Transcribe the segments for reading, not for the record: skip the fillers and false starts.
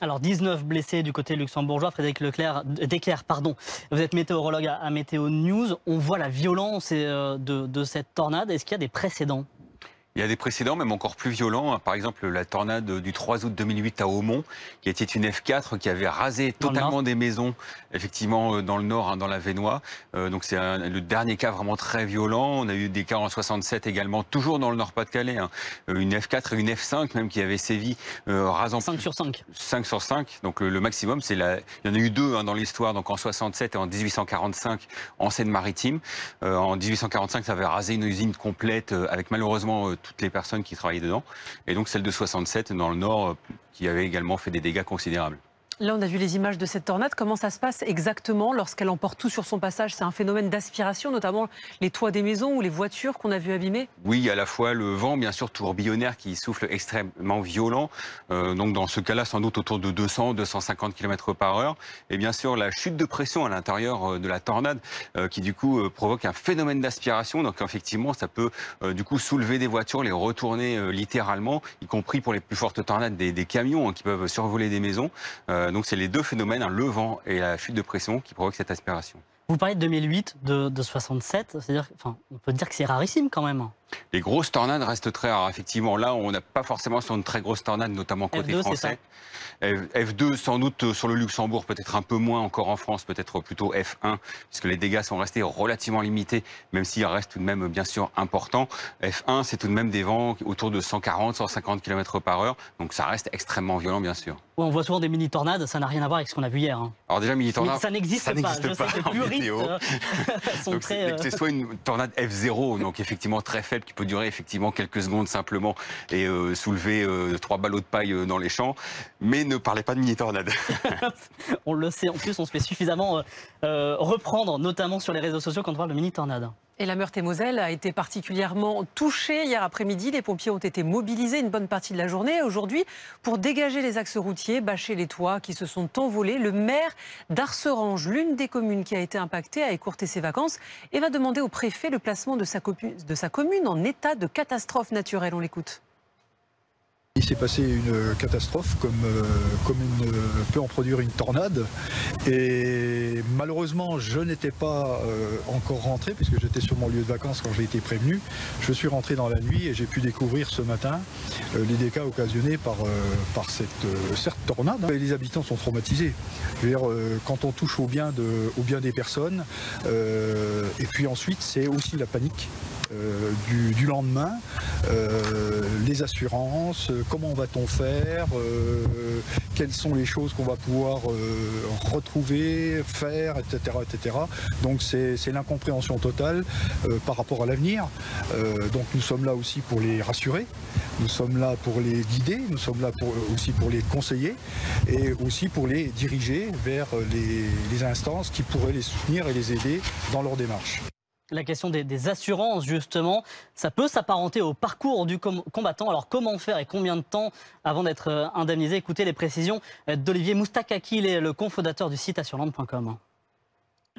Alors 19 blessés du côté luxembourgeois. Frédéric Desclercq, pardon. Vous êtes météorologue à Météo News. On voit la violence de cette tornade. Est-ce qu'il y a des précédents ? Il y a des précédents, même encore plus violents. Par exemple, la tornade du 3 août 2008 à Aumont, qui était une F4 qui avait rasé totalement des maisons, effectivement, dans le nord, dans la Vénois. Donc c'est le dernier cas vraiment très violent. On a eu des cas en 67 également, toujours dans le Nord-Pas-de-Calais. Une F4 et une F5 même qui avaient sévi, rasant 5 sur 5. 5 sur 5. Donc le maximum, il y en a eu 2 dans l'histoire, donc en 67 et en 1845 en Seine-Maritime. En 1845, ça avait rasé une usine complète avec malheureusement toutes les personnes qui travaillaient dedans. Et donc celle de 67 dans le Nord qui avait également fait des dégâts considérables. Là, on a vu les images de cette tornade. Comment ça se passe exactement lorsqu'elle emporte tout sur son passage? C'est un phénomène d'aspiration, notamment les toits des maisons ou les voitures qu'on a vu abîmées? Oui, à la fois le vent, bien sûr, tourbillonnaire qui souffle extrêmement violent. Donc dans ce cas-là, sans doute autour de 200-250 km par heure. Et bien sûr, la chute de pression à l'intérieur de la tornade qui du coup provoque un phénomène d'aspiration. Donc effectivement, ça peut du coup soulever des voitures, les retourner littéralement, y compris pour les plus fortes tornades des camions qui peuvent survoler des maisons. Donc c'est les deux phénomènes, le vent et la chute de pression, qui provoquent cette aspiration. Vous parlez de 2008, de 67, c'est-à-dire, enfin, on peut dire que c'est rarissime quand même. Les grosses tornades restent très rares. Effectivement, là, on n'a pas forcément sur une très grosse tornade, notamment côté F2, français. F2, sans doute sur le Luxembourg, peut-être un peu moins encore en France, peut-être plutôt F1, puisque les dégâts sont restés relativement limités, même s'ils restent tout de même, bien sûr, importants. F1, c'est tout de même des vents autour de 140-150 km par heure, donc ça reste extrêmement violent, bien sûr. Ouais, on voit souvent des mini-tornades, ça n'a rien à voir avec ce qu'on a vu hier. Alors déjà, mini-tornade, ça n'existe pas. Je sais que les puristes sont très... C'est soit une tornade F0, donc effectivement très faible, qui peut durer effectivement quelques secondes simplement et soulever 3 ballots de paille dans les champs, mais ne parlez pas de mini-tornade. On le sait, en plus on se fait suffisamment reprendre, notamment sur les réseaux sociaux quand on parle de mini-tornade. Et la Meurthe-et-Moselle a été particulièrement touchée hier après-midi. Les pompiers ont été mobilisés une bonne partie de la journée. Aujourd'hui, pour dégager les axes routiers, bâcher les toits qui se sont envolés, le maire d'Arserange, l'une des communes qui a été impactée, a écourté ses vacances et va demander au préfet le placement de sa commune en état de catastrophe naturelle. On l'écoute. Il s'est passé une catastrophe comme peut en produire une tornade et malheureusement je n'étais pas encore rentré puisque j'étais sur mon lieu de vacances quand j'ai été prévenu. Je suis rentré dans la nuit et j'ai pu découvrir ce matin les dégâts occasionnés par cette tornade. Et les habitants sont traumatisés. Je veux dire, quand on touche au bien des personnes et puis ensuite c'est aussi la panique. Du lendemain, les assurances, comment va-t-on faire, quelles sont les choses qu'on va pouvoir retrouver, faire, etc. etc. Donc c'est l'incompréhension totale par rapport à l'avenir. Donc nous sommes là aussi pour les rassurer, nous sommes là pour les guider, nous sommes là aussi pour les conseiller et aussi pour les diriger vers les instances qui pourraient les soutenir et les aider dans leur démarche. La question des assurances, justement, ça peut s'apparenter au parcours du combattant. Alors comment faire et combien de temps avant d'être indemnisé? Écoutez les précisions d'Olivier Moustakaki, il est le cofondateur du site assureland.com.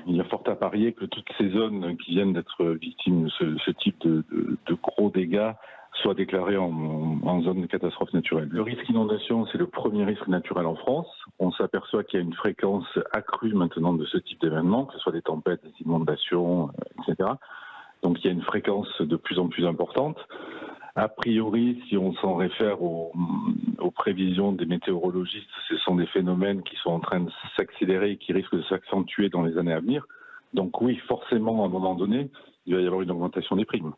Il y a fort à parier que toutes ces zones qui viennent d'être victimes de ce type de gros dégâts soient déclarées en zone de catastrophe naturelle. Le risque inondation, c'est le premier risque naturel en France. On s'aperçoit qu'il y a une fréquence accrue maintenant de ce type d'événements, que ce soit des tempêtes, des inondations, etc. Donc il y a une fréquence de plus en plus importante. A priori, si on s'en réfère aux prévisions des météorologistes, ce sont des phénomènes qui sont en train de s'accélérer et qui risquent de s'accentuer dans les années à venir. Donc oui, forcément, à un moment donné, il va y avoir une augmentation des primes.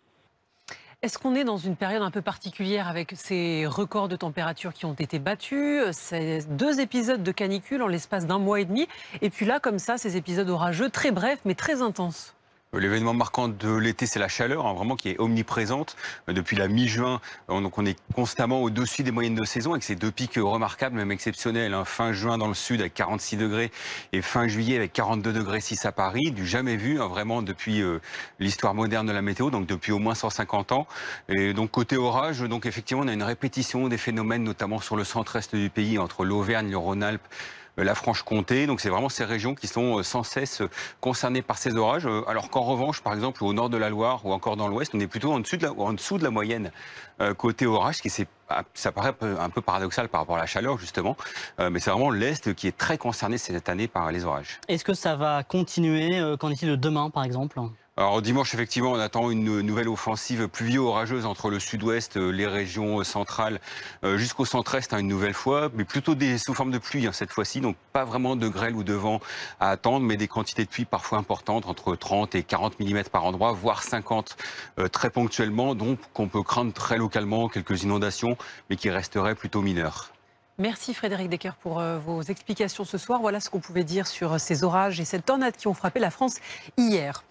Est-ce qu'on est dans une période un peu particulière avec ces records de température qui ont été battus, ces 2 épisodes de canicule en l'espace d'1 mois et demi, et puis là, comme ça, ces épisodes orageux très brefs mais très intenses? L'événement marquant de l'été, c'est la chaleur, vraiment qui est omniprésente. Depuis la mi-juin, donc on est constamment au-dessus des moyennes de saison avec ces 2 pics remarquables, même exceptionnels. Fin juin dans le sud avec 46 degrés et fin juillet avec 42 degrés 6 à Paris, du jamais vu, vraiment depuis l'histoire moderne de la météo, donc depuis au moins 150 ans. Et donc côté orage, donc effectivement, on a une répétition des phénomènes, notamment sur le centre-est du pays, entre l'Auvergne, le Rhône-Alpes, la Franche-Comté. Donc c'est vraiment ces régions qui sont sans cesse concernées par ces orages, alors qu'en revanche, par exemple, au nord de la Loire ou encore dans l'ouest, on est plutôt en dessous de la moyenne côté orage, ce qui s'est ça paraît un peu paradoxal par rapport à la chaleur, justement, mais c'est vraiment l'Est qui est très concerné cette année par les orages. Est-ce que ça va continuer? Qu'en est-il de demain, par exemple? Alors dimanche, effectivement, on attend une nouvelle offensive pluvio-orageuse entre le sud-ouest, les régions centrales, jusqu'au centre-est, une nouvelle fois, mais plutôt sous forme de pluie cette fois-ci, donc pas vraiment de grêle ou de vent à attendre, mais des quantités de pluie parfois importantes, entre 30 et 40 mm par endroit, voire 50 très ponctuellement, donc qu'on peut craindre très localement quelques inondations, mais qui resteraient plutôt mineures. Merci Frédéric Decker pour vos explications ce soir. Voilà ce qu'on pouvait dire sur ces orages et cette tornade qui ont frappé la France hier.